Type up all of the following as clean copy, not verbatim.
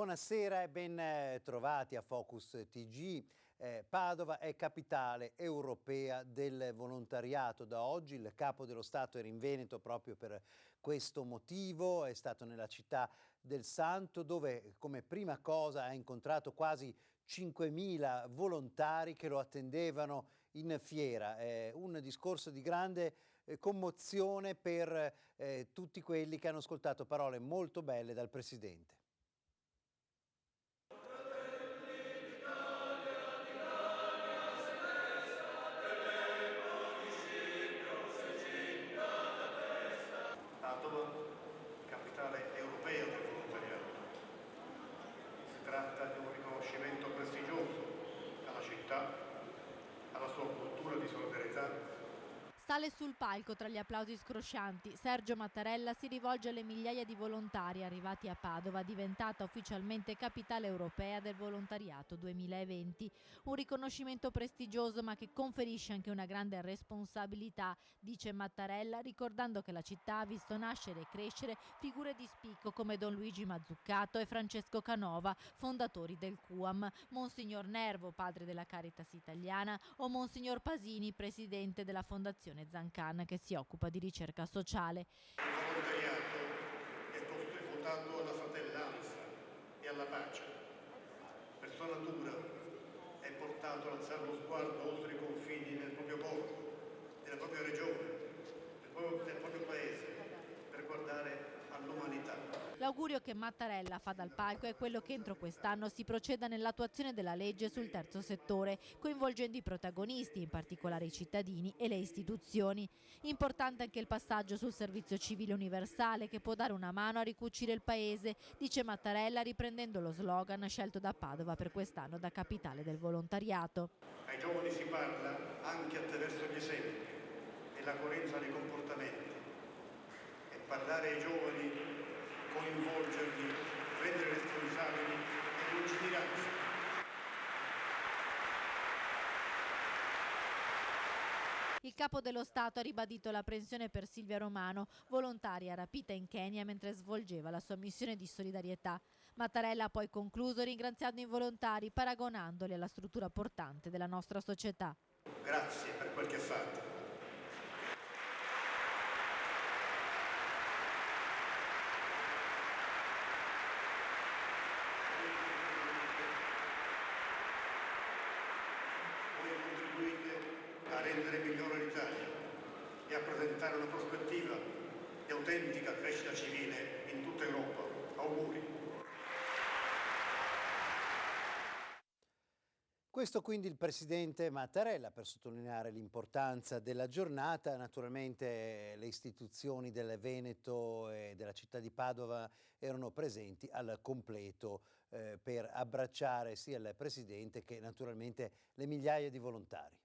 Buonasera e ben trovati a Focus TG. Padova è capitale europea del volontariato. Da oggi il capo dello Stato era in Veneto proprio per questo motivo, è stato nella città del Santo dove come prima cosa ha incontrato quasi 5.000 volontari che lo attendevano in fiera. Un discorso di grande commozione per tutti quelli che hanno ascoltato parole molto belle dal Presidente. Padova, capitale europea del volontariato. Si tratta di un riconoscimento prestigioso alla città, alla sua cultura di solidarietà. Sale sul palco tra gli applausi scroscianti. Sergio Mattarella si rivolge alle migliaia di volontari arrivati a Padova, diventata ufficialmente capitale europea del volontariato 2020. Un riconoscimento prestigioso ma che conferisce anche una grande responsabilità, dice Mattarella, ricordando che la città ha visto nascere e crescere figure di spicco come Don Luigi Mazzuccato e Francesco Canova, fondatori del CUAM, Monsignor Nervo, padre della Caritas italiana, o Monsignor Pasini, presidente della Fondazione Zancan, che si occupa di ricerca sociale. Il volontariato è votato alla fratellanza e alla pace. Per sua natura è portato ad alzare lo sguardo oltre i confini del proprio borgo, della propria regione, del proprio paese, per guardare all'umanità. L'augurio che Mattarella fa dal palco è quello che entro quest'anno si proceda nell'attuazione della legge sul terzo settore, coinvolgendo i protagonisti, in particolare i cittadini e le istituzioni. Importante anche il passaggio sul servizio civile universale che può dare una mano a ricucire il paese, dice Mattarella riprendendo lo slogan scelto da Padova per quest'anno da capitale del volontariato. Ai giovani si parla anche attraverso gli esempi e la coerenza dei comportamenti. E parlare ai giovani, coinvolgerli, rendere responsabili e lungimiranza. Il capo dello Stato ha ribadito l'apprensione per Silvia Romano, volontaria rapita in Kenya mentre svolgeva la sua missione di solidarietà. Mattarella ha poi concluso ringraziando i volontari, paragonandoli alla struttura portante della nostra società. Grazie per quel che fate. A rendere migliore l'Italia e a presentare una prospettiva di autentica crescita civile in tutta Europa. Auguri. Questo quindi il Presidente Mattarella per sottolineare l'importanza della giornata. Naturalmente le istituzioni del Veneto e della città di Padova erano presenti al completo per abbracciare sia il Presidente che naturalmente le migliaia di volontari.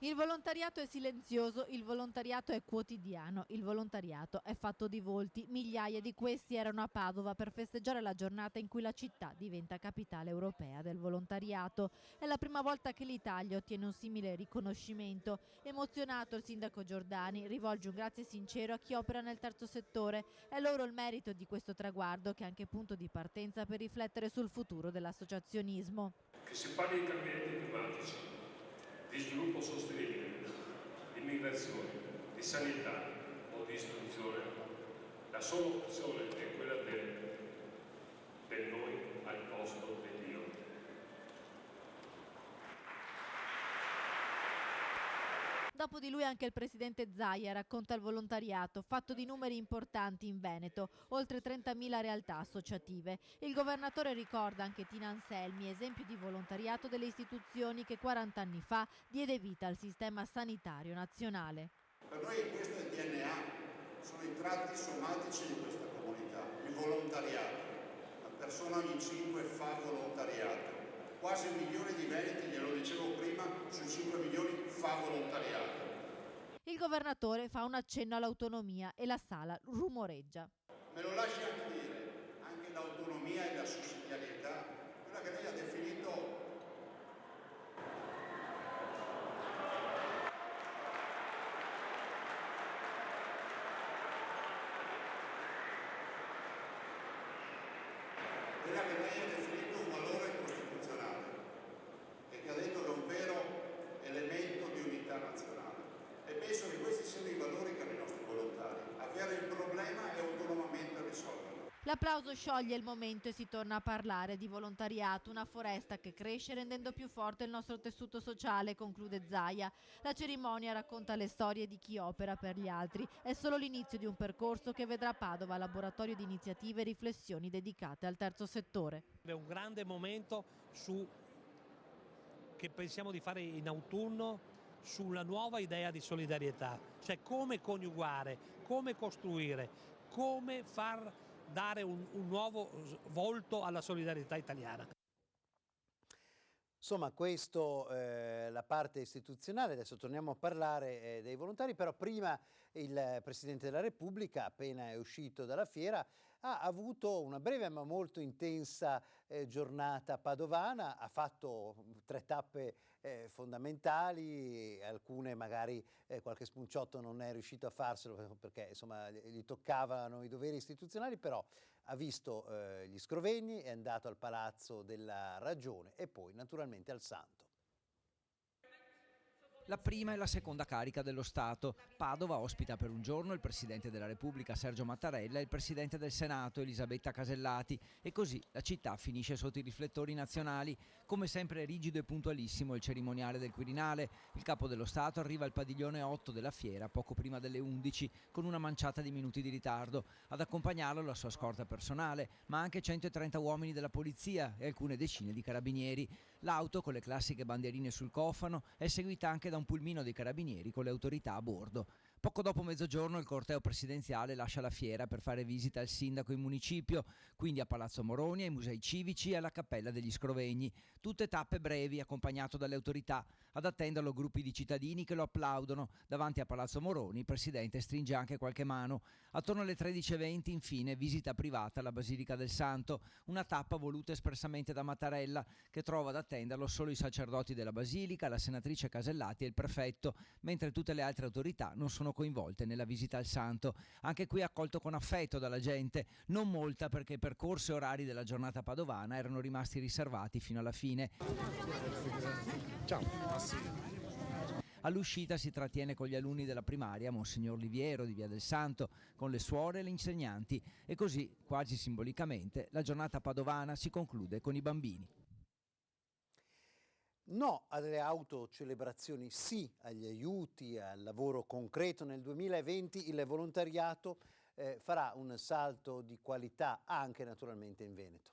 Il volontariato è silenzioso, il volontariato è quotidiano, il volontariato è fatto di volti. Migliaia di questi erano a Padova per festeggiare la giornata in cui la città diventa capitale europea del volontariato. È la prima volta che l'Italia ottiene un simile riconoscimento. Emozionato il sindaco Giordani rivolge un grazie sincero a chi opera nel terzo settore. È loro il merito di questo traguardo che è anche punto di partenza per riflettere sul futuro dell'associazionismo. Che si parli di cambiamenti climatici, di sviluppo sostenibile, di immigrazione, di sanità o di istruzione, la sola opzione è quella del noi al posto dell'io. Dopo di lui anche il presidente Zaia racconta il volontariato, fatto di numeri importanti in Veneto, oltre 30.000 realtà associative. Il governatore ricorda anche Tina Anselmi, esempio di volontariato delle istituzioni che 40 anni fa diede vita al sistema sanitario nazionale. Per noi questo è il DNA, sono i tratti somatici di questa comunità, il volontariato. La persona ogni 5 fa volontariato. Quasi 1 milione di veneti, glielo dicevo prima, sui 5 milioni fa volontariato. Il governatore fa un accenno all'autonomia e la sala rumoreggia. Me lo lasci anche dire, anche l'autonomia e la sussidiarietà, quella che lei ha definito che lei ha definito un valore costituzionale e che ha detto che è un vero elemento di unità nazionale. E penso che questi siano i valori che hanno i nostri volontari: avere il problema e autonomamente risolverlo. L'applauso scioglie il momento e si torna a parlare di volontariato, una foresta che cresce rendendo più forte il nostro tessuto sociale, conclude Zaia. La cerimonia racconta le storie di chi opera per gli altri. È solo l'inizio di un percorso che vedrà a Padova laboratorio di iniziative e riflessioni dedicate al terzo settore. È un grande momento che pensiamo di fare in autunno sulla nuova idea di solidarietà, cioè come coniugare, come costruire, come far dare un nuovo volto alla solidarietà italiana. Insomma, questo la parte istituzionale. Adesso torniamo a parlare dei volontari, però prima il Presidente della Repubblica, appena è uscito dalla fiera, ha avuto una breve ma molto intensa giornata padovana, ha fatto 3 tappe fondamentali, alcune magari qualche spunciotto non è riuscito a farselo perché insomma gli toccavano i doveri istituzionali, però ha visto gli Scrovegni, è andato al Palazzo della Ragione e poi naturalmente al Santo. La prima e la seconda carica dello Stato. Padova ospita per un giorno il Presidente della Repubblica Sergio Mattarella e il Presidente del Senato Elisabetta Casellati e così la città finisce sotto i riflettori nazionali. Come sempre rigido e puntualissimo il cerimoniale del Quirinale. Il Capo dello Stato arriva al padiglione 8 della fiera poco prima delle 11 con una manciata di minuti di ritardo. Ad accompagnarlo la sua scorta personale, ma anche 130 uomini della polizia e alcune decine di carabinieri. L'auto, con le classiche bandierine sul cofano, è seguita anche da un pulmino dei carabinieri con le autorità a bordo. Poco dopo mezzogiorno il corteo presidenziale lascia la fiera per fare visita al sindaco in municipio, quindi a Palazzo Moroni, ai musei civici e alla Cappella degli Scrovegni. Tutte tappe brevi, accompagnato dalle autorità. Ad attenderlo gruppi di cittadini che lo applaudono. Davanti a Palazzo Moroni il presidente stringe anche qualche mano. Attorno alle 13:20 infine visita privata alla Basilica del Santo, una tappa voluta espressamente da Mattarella, che trova ad attenderlo solo i sacerdoti della Basilica, la senatrice Casellati e il prefetto, mentre tutte le altre autorità non sono coinvolte nella visita al Santo. Anche qui accolto con affetto dalla gente, non molta perché i percorsi e orari della giornata padovana erano rimasti riservati fino alla fine. Ciao. All'uscita si trattiene con gli alunni della primaria Monsignor Liviero di Via del Santo, con le suore e gli insegnanti e così, quasi simbolicamente, la giornata padovana si conclude con i bambini. No alle autocelebrazioni, sì agli aiuti, al lavoro concreto. Nel 2020 il volontariato farà un salto di qualità anche naturalmente in Veneto.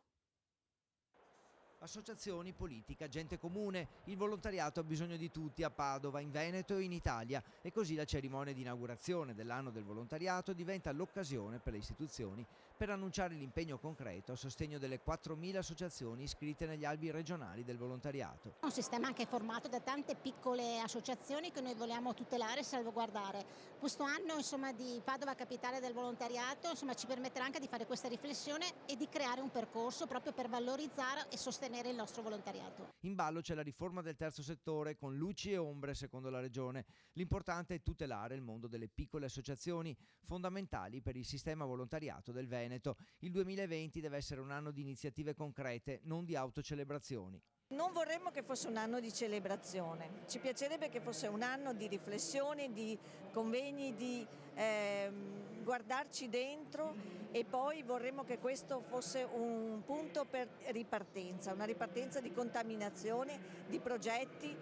Associazioni, politica, gente comune, il volontariato ha bisogno di tutti a Padova, in Veneto e in Italia e così la cerimonia di inaugurazione dell'anno del volontariato diventa l'occasione per le istituzioni per annunciare l'impegno concreto a sostegno delle 4.000 associazioni iscritte negli albi regionali del volontariato. Un sistema anche formato da tante piccole associazioni che noi vogliamo tutelare e salvaguardare. Questo anno di Padova Capitale del Volontariato ci permetterà anche di fare questa riflessione e di creare un percorso proprio per valorizzare e sostenere il nostro volontariato. In ballo c'è la riforma del terzo settore con luci e ombre secondo la Regione. L'importante è tutelare il mondo delle piccole associazioni fondamentali per il sistema volontariato del Veneto. Il 2020 deve essere un anno di iniziative concrete, non di autocelebrazioni. Non vorremmo che fosse un anno di celebrazione, ci piacerebbe che fosse un anno di riflessione, di convegni, di guardarci dentro e poi vorremmo che questo fosse un punto per ripartenza, una ripartenza di contaminazione, di progetti,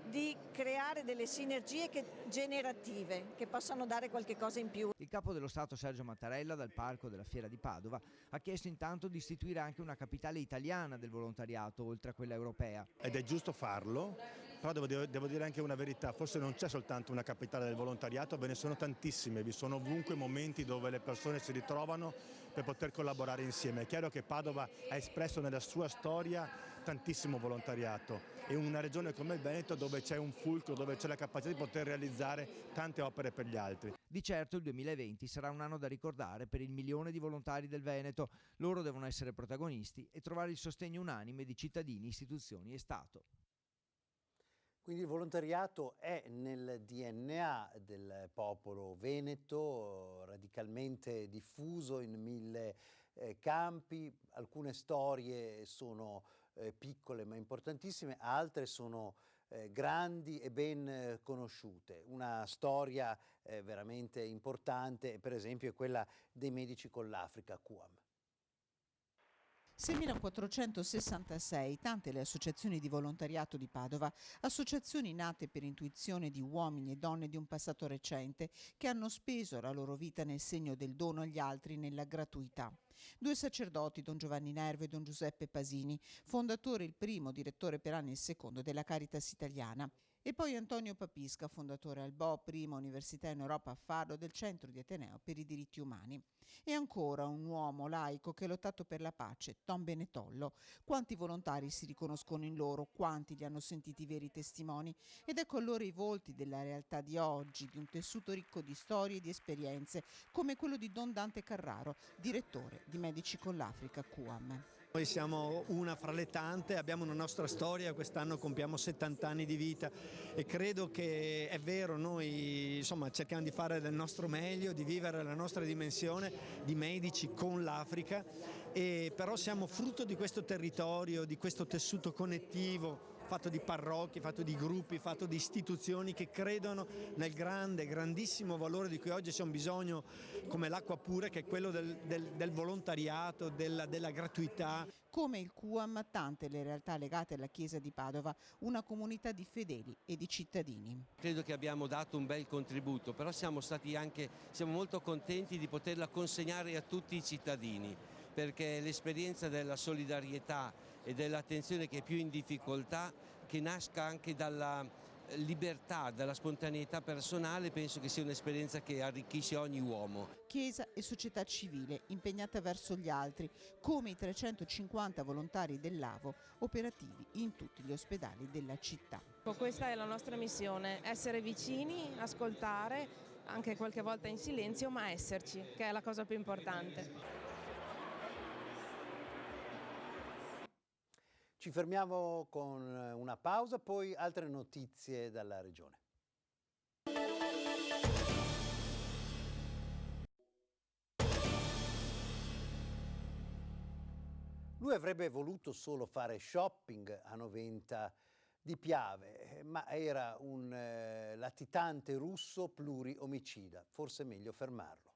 di creare delle sinergie generative che possano dare qualche cosa in più. Il Capo dello Stato Sergio Mattarella dal palco della Fiera di Padova ha chiesto intanto di istituire anche una capitale italiana del volontariato oltre a quella europea. Ed è giusto farlo, però devo dire anche una verità, forse non c'è soltanto una capitale del volontariato, ve ne sono tantissime, vi sono ovunque momenti dove le persone si ritrovano per poter collaborare insieme. È chiaro che Padova ha espresso nella sua storia tantissimo volontariato e una regione come il Veneto dove c'è un fulcro, dove c'è la capacità di poter realizzare tante opere per gli altri. Di certo il 2020 sarà un anno da ricordare per il 1 milione di volontari del Veneto. Loro devono essere protagonisti e trovare il sostegno unanime di cittadini, istituzioni e Stato. Quindi il volontariato è nel DNA del popolo veneto, radicalmente diffuso in 1000 campi. Alcune storie sono piccole ma importantissime, altre sono grandi e ben conosciute. Una storia veramente importante, per esempio, è quella dei Medici con l'Africa, QAM. 6.466, tante le associazioni di volontariato di Padova, associazioni nate per intuizione di uomini e donne di un passato recente che hanno speso la loro vita nel segno del dono agli altri nella gratuità. 2 sacerdoti, Don Giovanni Nervo e Don Giuseppe Pasini, fondatore il primo, direttore per anni il secondo della Caritas Italiana. E poi Antonio Papisca, fondatore al BO, prima università in Europa a Faro del Centro di Ateneo per i diritti umani. E ancora un uomo laico che ha lottato per la pace, Tom Benetollo. Quanti volontari si riconoscono in loro, quanti li hanno sentiti veri testimoni. Ed ecco allora i volti della realtà di oggi, di un tessuto ricco di storie e di esperienze, come quello di Don Dante Carraro, direttore di Medici con l'Africa, QAM. Noi siamo una fra le tante, abbiamo una nostra storia, quest'anno compiamo 70 anni di vita e credo che è vero, noi cerchiamo di fare del nostro meglio, di vivere la nostra dimensione di medici con l'Africa, e però siamo frutto di questo territorio, di questo tessuto connettivo fatto di parrocchie, fatto di gruppi, fatto di istituzioni che credono nel grandissimo valore di cui oggi c'è un bisogno come l'acqua pura, che è quello del volontariato, della gratuità. Come il QAM, tante le realtà legate alla Chiesa di Padova, una comunità di fedeli e di cittadini. Credo che abbiamo dato un bel contributo, però siamo molto contenti di poterla consegnare a tutti i cittadini, perché l'esperienza della solidarietà e dell'attenzione che è più in difficoltà, che nasca anche dalla libertà, dalla spontaneità personale, penso che sia un'esperienza che arricchisce ogni uomo. Chiesa e società civile impegnata verso gli altri, come i 350 volontari dell'AVO operativi in tutti gli ospedali della città. Questa è la nostra missione, essere vicini, ascoltare, anche qualche volta in silenzio, ma esserci, che è la cosa più importante. Ci fermiamo con una pausa, poi altre notizie dalla regione. Lui avrebbe voluto solo fare shopping a Noventa di Piave, ma era un latitante russo pluriomicida, forse è meglio fermarlo.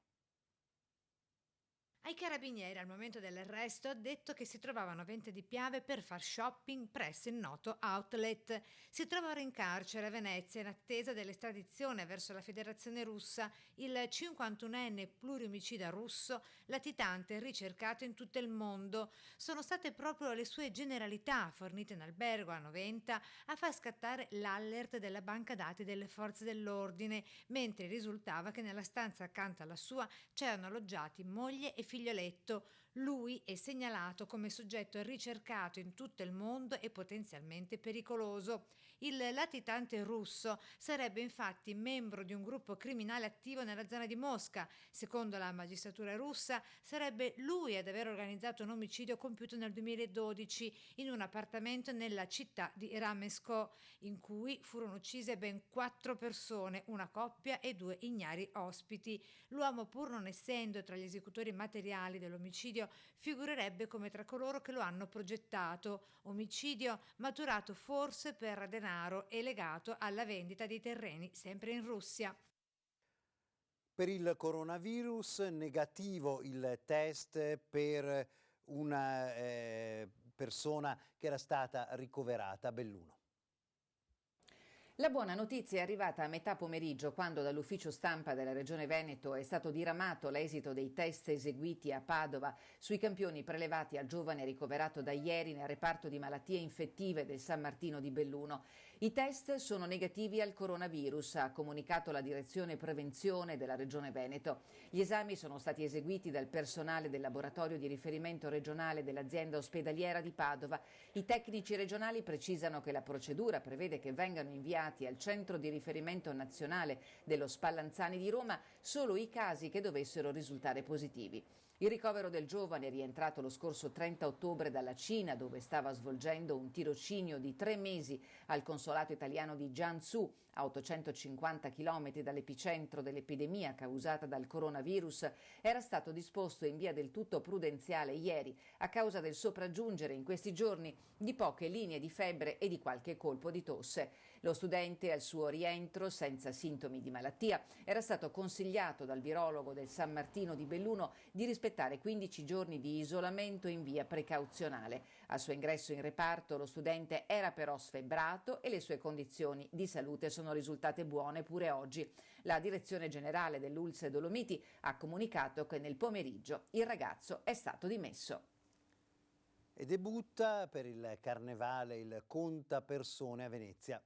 Ai carabinieri al momento dell'arresto ha detto che si trovava a Noventa di Piave per far shopping presso il noto outlet. Si trova ora in carcere a Venezia in attesa dell'estradizione verso la Federazione Russa. Il 51enne pluriomicida russo, latitante e ricercato in tutto il mondo. Sono state proprio le sue generalità fornite in albergo a Noventa a far scattare l'allert della banca dati delle forze dell'ordine, mentre risultava che nella stanza accanto alla sua c'erano alloggiati moglie e figlioletto. Lui è segnalato come soggetto ricercato in tutto il mondo e potenzialmente pericoloso. Il latitante russo sarebbe infatti membro di un gruppo criminale attivo nella zona di Mosca. Secondo la magistratura russa, sarebbe lui ad aver organizzato un omicidio compiuto nel 2012 in un appartamento nella città di Ramensko, in cui furono uccise ben 4 persone, una coppia e 2 ignari ospiti. L'uomo, pur non essendo tra gli esecutori materiali dell'omicidio, figurerebbe come tra coloro che lo hanno progettato. Omicidio maturato forse per denaro e legato alla vendita di terreni sempre in Russia. Per il coronavirus negativo il test per una persona che era stata ricoverata a Belluno. La buona notizia è arrivata a metà pomeriggio, quando dall'ufficio stampa della Regione Veneto è stato diramato l'esito dei test eseguiti a Padova sui campioni prelevati al giovane ricoverato da ieri nel reparto di malattie infettive del San Martino di Belluno. I test sono negativi al coronavirus, ha comunicato la Direzione Prevenzione della Regione Veneto. Gli esami sono stati eseguiti dal personale del laboratorio di riferimento regionale dell'azienda ospedaliera di Padova. I tecnici regionali precisano che la procedura prevede che vengano inviati al centro di riferimento nazionale dello Spallanzani di Roma solo i casi che dovessero risultare positivi. Il ricovero del giovane, rientrato lo scorso 30 ottobre dalla Cina, dove stava svolgendo un tirocinio di 3 mesi al consolato italiano di Jiangsu, a 850 km dall'epicentro dell'epidemia causata dal coronavirus, era stato disposto in via del tutto prudenziale ieri a causa del sopraggiungere in questi giorni di poche linee di febbre e di qualche colpo di tosse. Lo studente, al suo rientro, senza sintomi di malattia, era stato consigliato dal virologo del San Martino di Belluno di rispettare 15 giorni di isolamento in via precauzionale. Al suo ingresso in reparto lo studente era però sfebbrato e le sue condizioni di salute sono risultate buone pure oggi. La direzione generale dell'ULSS Dolomiti ha comunicato che nel pomeriggio il ragazzo è stato dimesso. E debutta per il Carnevale il contapersone a Venezia.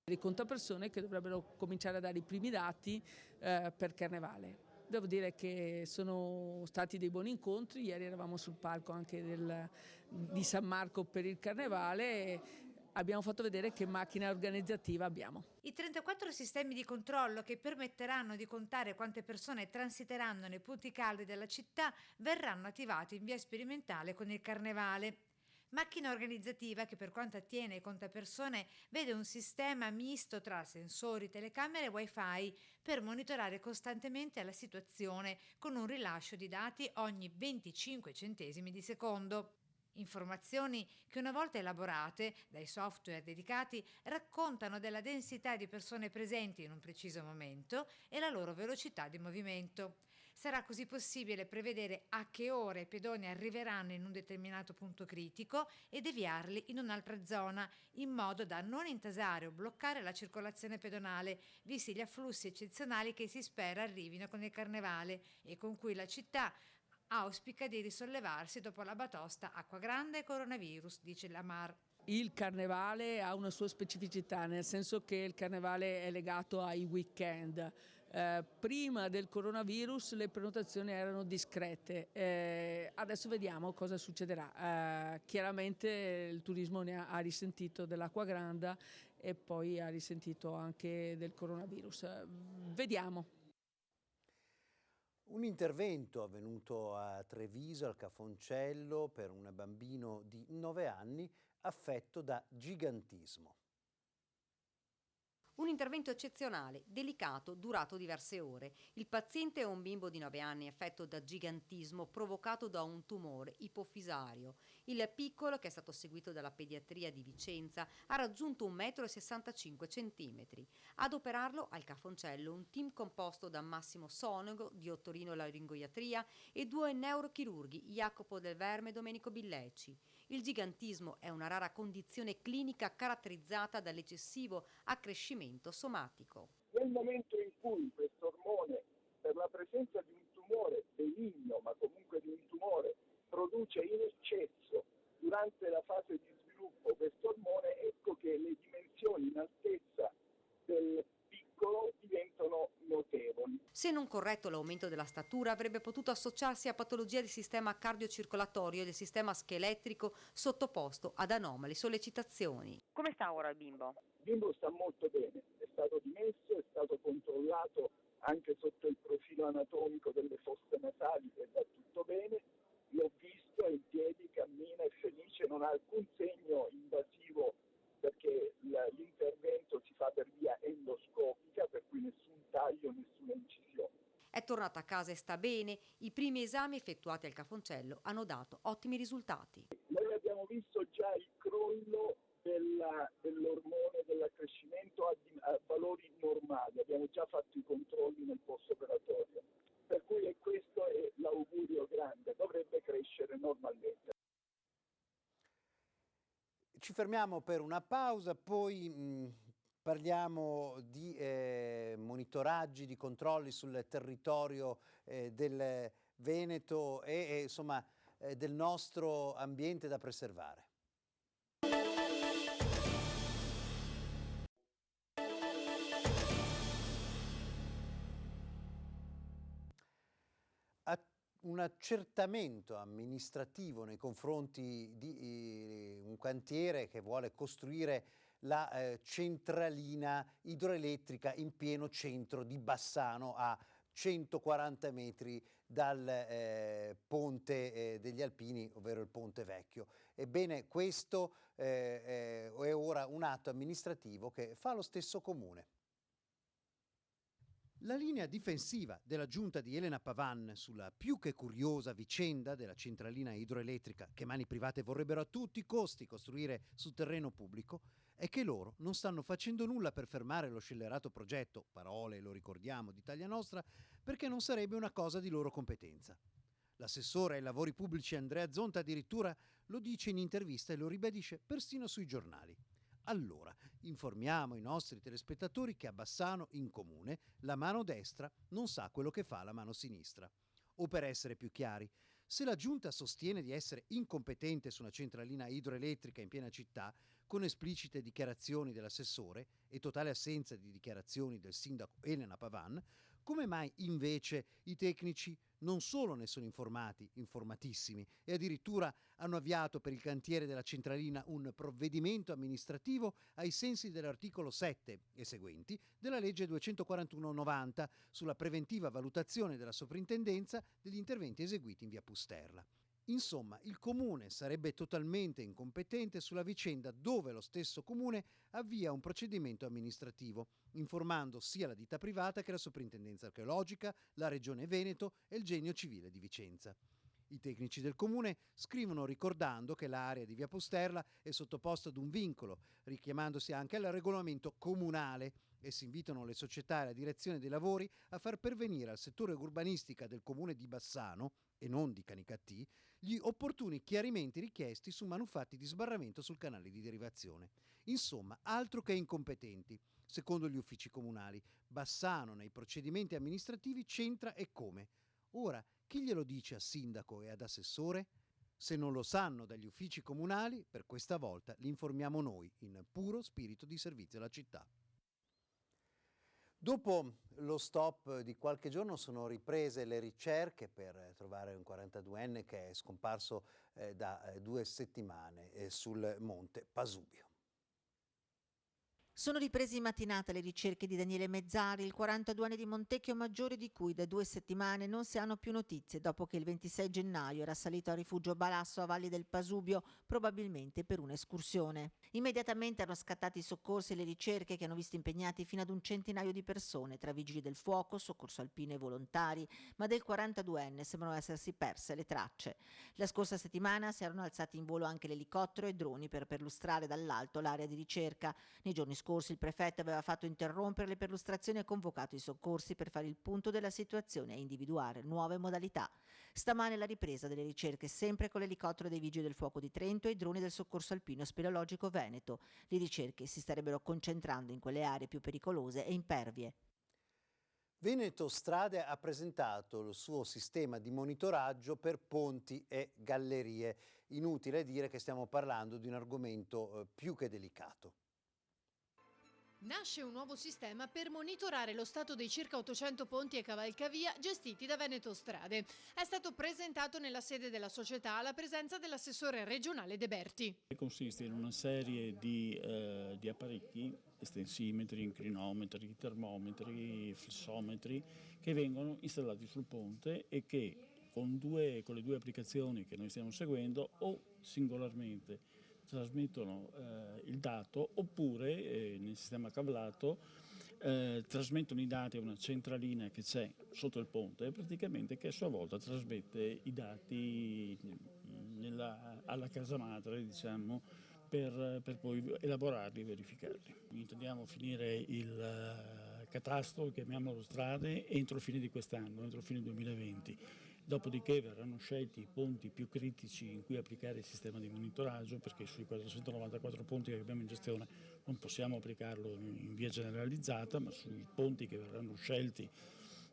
I contapersone che dovrebbero cominciare a dare i primi dati per Carnevale. Devo dire che sono stati dei buoni incontri, ieri eravamo sul palco anche di San Marco per il Carnevale e abbiamo fatto vedere che macchina organizzativa abbiamo. I 34 sistemi di controllo che permetteranno di contare quante persone transiteranno nei punti caldi della città verranno attivati in via sperimentale con il Carnevale. Macchina organizzativa che, per quanto attiene ai contapersone, vede un sistema misto tra sensori, telecamere e wifi per monitorare costantemente la situazione con un rilascio di dati ogni 25 centesimi di secondo. Informazioni che, una volta elaborate dai software dedicati, raccontano della densità di persone presenti in un preciso momento e la loro velocità di movimento. Sarà così possibile prevedere a che ora i pedoni arriveranno in un determinato punto critico e deviarli in un'altra zona, in modo da non intasare o bloccare la circolazione pedonale, visti gli afflussi eccezionali che si spera arrivino con il Carnevale e con cui la città auspica di risollevarsi dopo la batosta acqua grande e coronavirus, dice la Mar. Il Carnevale ha una sua specificità, nel senso che il Carnevale è legato ai weekend. Prima del coronavirus le prenotazioni erano discrete, adesso vediamo cosa succederà. Chiaramente il turismo ne ha risentito dell'acqua grande e poi ha risentito anche del coronavirus. Vediamo. Un intervento avvenuto a Treviso, al Cafoncello, per un bambino di 9 anni affetto da gigantismo. Un intervento eccezionale, delicato, durato diverse ore. Il paziente è un bimbo di 9 anni affetto da gigantismo provocato da un tumore ipofisario. Il piccolo, che è stato seguito dalla pediatria di Vicenza, ha raggiunto 1,65 m. Ad operarlo al Cafoncello un team composto da Massimo Sonego di Otorinolaringoiatria e 2 neurochirurghi, Jacopo Del Verme e Domenico Billecci. Il gigantismo è una rara condizione clinica caratterizzata dall'eccessivo accrescimento somatico. Nel momento in cui questo ormone, per la presenza di un tumore benigno, ma comunque di un tumore, produce in eccesso durante la fase di sviluppo questo ormone, ecco che le dimensioni in altezza del piccolo diventano notevoli. Se non corretto, l'aumento della statura avrebbe potuto associarsi a patologie del sistema cardiocircolatorio e del sistema scheletrico sottoposto ad anomali sollecitazioni. Come sta ora il bimbo? Il bimbo sta molto bene, è stato dimesso, è stato controllato anche sotto il profilo anatomico delle fosse nasali e va tutto bene. L'ho visto, è in piedi, cammina, è felice, non ha alcun segno invasivo perché l'intervento si fa per via endoscopica, per cui nessun taglio, nessuna incisione. È tornato a casa e sta bene. I primi esami effettuati al Cafoncello hanno dato ottimi risultati. Noi abbiamo visto già il crollo dell'ormone dell'accrescimento a valori normali, abbiamo già fatto i controlli nel post-operatorio, per cui questo è l'augurio grande, dovrebbe crescere normalmente. Ci fermiamo per una pausa, poi parliamo di monitoraggi, di controlli sul territorio del Veneto e insomma del nostro ambiente da preservare. Un accertamento amministrativo nei confronti di un cantiere che vuole costruire la centralina idroelettrica in pieno centro di Bassano a 140 metri dal ponte degli Alpini, ovvero il Ponte Vecchio. Ebbene, questo è ora un atto amministrativo che fa lo stesso comune. La linea difensiva della giunta di Elena Pavan sulla più che curiosa vicenda della centralina idroelettrica che mani private vorrebbero a tutti i costi costruire su terreno pubblico è che loro non stanno facendo nulla per fermare lo scellerato progetto, parole lo ricordiamo, di Italia Nostra, perché non sarebbe una cosa di loro competenza. L'assessore ai lavori pubblici Andrea Zonta addirittura lo dice in intervista e lo ribadisce persino sui giornali. Allora, informiamo i nostri telespettatori che a Bassano, in comune, la mano destra non sa quello che fa la mano sinistra. O per essere più chiari, se la giunta sostiene di essere incompetente su una centralina idroelettrica in piena città, con esplicite dichiarazioni dell'assessore e totale assenza di dichiarazioni del sindaco Elena Pavan, come mai invece i tecnici non solo ne sono informatissimi, e addirittura hanno avviato per il cantiere della centralina un provvedimento amministrativo ai sensi dell'articolo 7 e seguenti della legge 241/90 sulla preventiva valutazione della soprintendenza degli interventi eseguiti in via Pusterla. Insomma, il comune sarebbe totalmente incompetente sulla vicenda dove lo stesso comune avvia un procedimento amministrativo, informando sia la ditta privata che la soprintendenza archeologica, la regione Veneto e il Genio Civile di Vicenza. I tecnici del comune scrivono ricordando che l'area di via Pusterla è sottoposta ad un vincolo, richiamandosi anche al regolamento comunale, e si invitano le società e la direzione dei lavori a far pervenire al settore urbanistica del comune di Bassano, e non di Canicattì, gli opportuni chiarimenti richiesti su manufatti di sbarramento sul canale di derivazione. Insomma, altro che incompetenti. Secondo gli uffici comunali, Bassano nei procedimenti amministrativi c'entra e come. Ora, chi glielo dice a sindaco e ad assessore? Se non lo sanno dagli uffici comunali, per questa volta li informiamo noi, in puro spirito di servizio alla città. Dopo lo stop di qualche giorno sono riprese le ricerche per trovare un 42enne che è scomparso da 2 settimane sul monte Pasubio. Sono riprese in mattinata le ricerche di Daniele Mezzari, il 42enne di Montecchio Maggiore, di cui da 2 settimane non si hanno più notizie dopo che il 26 gennaio era salito a rifugio Balasso a Valli del Pasubio, probabilmente per un'escursione. Immediatamente erano scattati i soccorsi e le ricerche che hanno visto impegnati fino ad un centinaio di persone, tra vigili del fuoco, soccorso alpino e volontari, ma del 42enne sembrano essersi perse le tracce. La scorsa settimana si erano alzati in volo anche l'elicottero e droni per perlustrare dall'alto l'area di ricerca. Nei giorni scorsi il prefetto aveva fatto interrompere le perlustrazioni e convocato i soccorsi per fare il punto della situazione e individuare nuove modalità. Stamane la ripresa delle ricerche sempre con l'elicottero dei Vigili del Fuoco di Trento e i droni del Soccorso Alpino Speleologico Veneto. Le ricerche si starebbero concentrando in quelle aree più pericolose e impervie. Veneto Strade ha presentato il suo sistema di monitoraggio per ponti e gallerie. Inutile dire che stiamo parlando di un argomento più che delicato. Nasce un nuovo sistema per monitorare lo stato dei circa 800 ponti e cavalcavia gestiti da Veneto Strade. È stato presentato nella sede della società alla presenza dell'assessore regionale De Berti. Consiste in una serie di apparecchi, estensimetri, inclinometri, termometri, flessometri, che vengono installati sul ponte e che con le due applicazioni che noi stiamo seguendo o singolarmente trasmettono il dato, oppure nel sistema cablato trasmettono i dati a una centralina che c'è sotto il ponte, praticamente, che a sua volta trasmette i dati alla casa madre, diciamo, per poi elaborarli e verificarli. Intendiamo finire il catasto, chiamiamolo strade, entro fine di quest'anno, entro fine 2020. Dopodiché verranno scelti i ponti più critici in cui applicare il sistema di monitoraggio, perché sui 494 ponti che abbiamo in gestione non possiamo applicarlo in via generalizzata, ma sui ponti che verranno scelti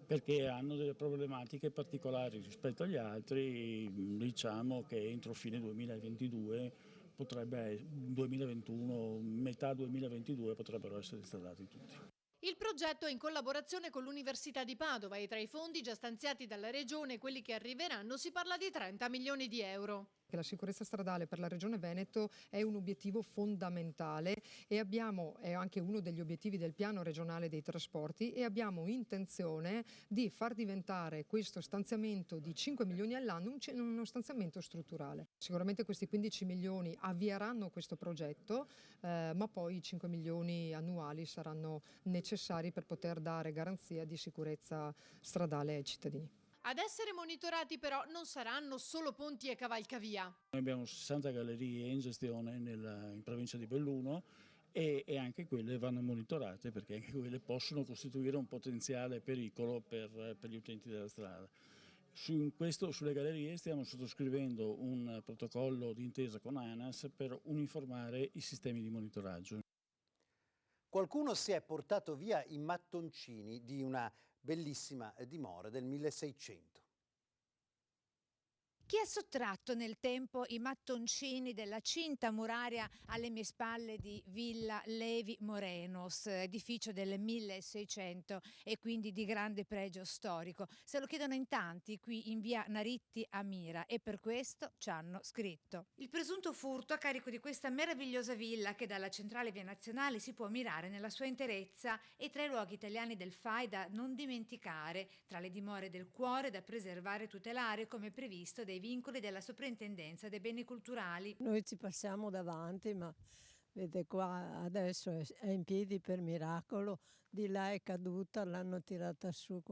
perché hanno delle problematiche particolari rispetto agli altri, diciamo che entro fine 2022 2021, metà 2022 potrebbero essere installati tutti. Il progetto è in collaborazione con l'Università di Padova e tra i fondi già stanziati dalla Regione e quelli che arriveranno si parla di 30 milioni di euro. La sicurezza stradale per la Regione Veneto è un obiettivo fondamentale e è anche uno degli obiettivi del piano regionale dei trasporti, e abbiamo intenzione di far diventare questo stanziamento di 5 milioni all'anno uno stanziamento strutturale. Sicuramente questi 15 milioni avvieranno questo progetto, ma poi i 5 milioni annuali saranno necessari per poter dare garanzia di sicurezza stradale ai cittadini. Ad essere monitorati però non saranno solo ponti e cavalcavia. Noi abbiamo 60 gallerie in gestione in provincia di Belluno e anche quelle vanno monitorate, perché anche quelle possono costituire un potenziale pericolo per gli utenti della strada. Sulle gallerie stiamo sottoscrivendo un protocollo d'intesa con ANAS per uniformare i sistemi di monitoraggio. Qualcuno si è portato via i mattoncini di una bellissima dimora del 1600. Chi ha sottratto nel tempo i mattoncini della cinta muraria alle mie spalle di Villa Levi Morenos, edificio del 1600 e quindi di grande pregio storico? Se lo chiedono in tanti qui in via Naritti a Mira, e per questo ci hanno scritto. Il presunto furto a carico di questa meravigliosa villa, che dalla centrale via Nazionale si può ammirare nella sua interezza, e tra i luoghi italiani del FAI da non dimenticare, tra le dimore del cuore da preservare e tutelare come previsto dai vincoli della Soprintendenza dei Beni Culturali. Noi ci passiamo davanti, ma vede qua adesso è in piedi per miracolo, di là è caduta, l'hanno tirata su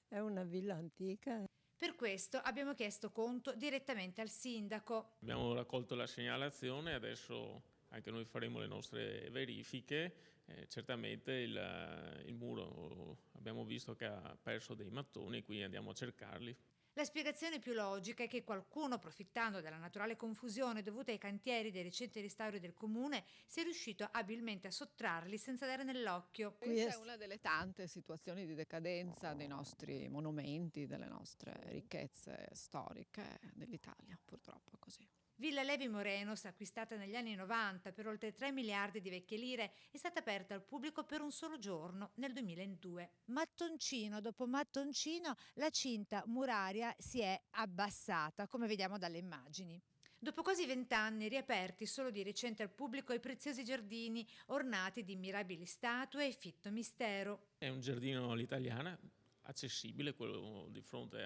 è una villa antica. Per questo abbiamo chiesto conto direttamente al sindaco. Abbiamo raccolto la segnalazione, adesso anche noi faremo le nostre verifiche. Certamente il muro abbiamo visto che ha perso dei mattoni, quindi andiamo a cercarli. La spiegazione più logica è che qualcuno, approfittando della naturale confusione dovuta ai cantieri dei recenti restauri del comune, sia riuscito abilmente a sottrarli senza dare nell'occhio. Questa è una delle tante situazioni di decadenza dei nostri monumenti, delle nostre ricchezze storiche dell'Italia, purtroppo è così. Villa Levi Morenos, acquistata negli anni 90 per oltre 3 miliardi di vecchie lire, è stata aperta al pubblico per un solo giorno nel 2002. Mattoncino dopo mattoncino la cinta muraria si è abbassata, come vediamo dalle immagini. Dopo quasi 20 anni, riaperti solo di recente al pubblico i preziosi giardini ornati di mirabili statue e fitto mistero. È un giardino all'italiana, accessibile, quello di fronte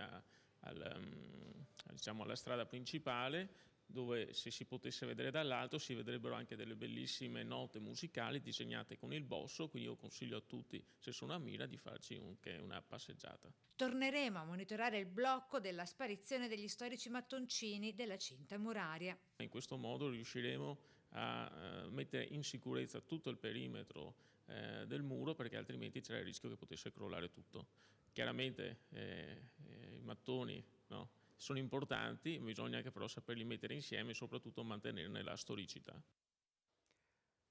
alla strada principale, dove se si potesse vedere dall'alto si vedrebbero anche delle bellissime note musicali disegnate con il bosso, quindi io consiglio a tutti, se sono a Mira, di farci anche una passeggiata. Torneremo a monitorare il blocco della sparizione degli storici mattoncini della cinta muraria. In questo modo riusciremo a mettere in sicurezza tutto il perimetro del muro, perché altrimenti c'era il rischio che potesse crollare tutto. Chiaramente i mattoni, no, sono importanti, bisogna anche però saperli mettere insieme e soprattutto mantenerne la storicità.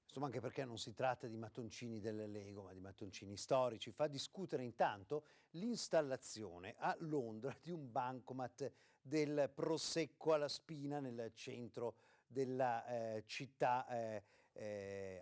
Insomma, anche perché non si tratta di mattoncini delle Lego, ma di mattoncini storici. Fa discutere intanto l'installazione a Londra di un bancomat del Prosecco alla Spina nel centro della città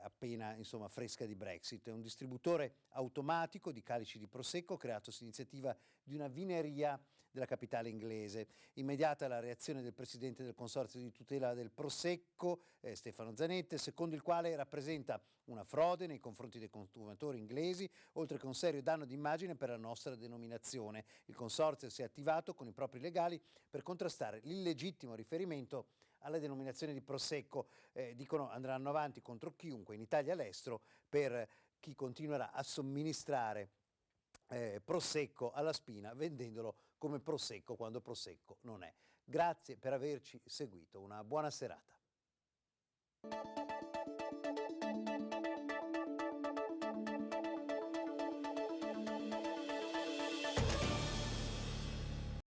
appena fresca di Brexit. È un distributore automatico di calici di Prosecco creato su iniziativa di una vineria della capitale inglese. Immediata la reazione del presidente del Consorzio di tutela del Prosecco, Stefano Zanette, secondo il quale rappresenta una frode nei confronti dei consumatori inglesi, oltre che un serio danno d'immagine per la nostra denominazione. Il Consorzio si è attivato con i propri legali per contrastare l'illegittimo riferimento alla denominazione di Prosecco. Dicono andranno avanti contro chiunque in Italia e all'estero per chi continuerà a somministrare Prosecco alla Spina vendendolo come Prosecco quando Prosecco non è. Grazie per averci seguito, una buona serata.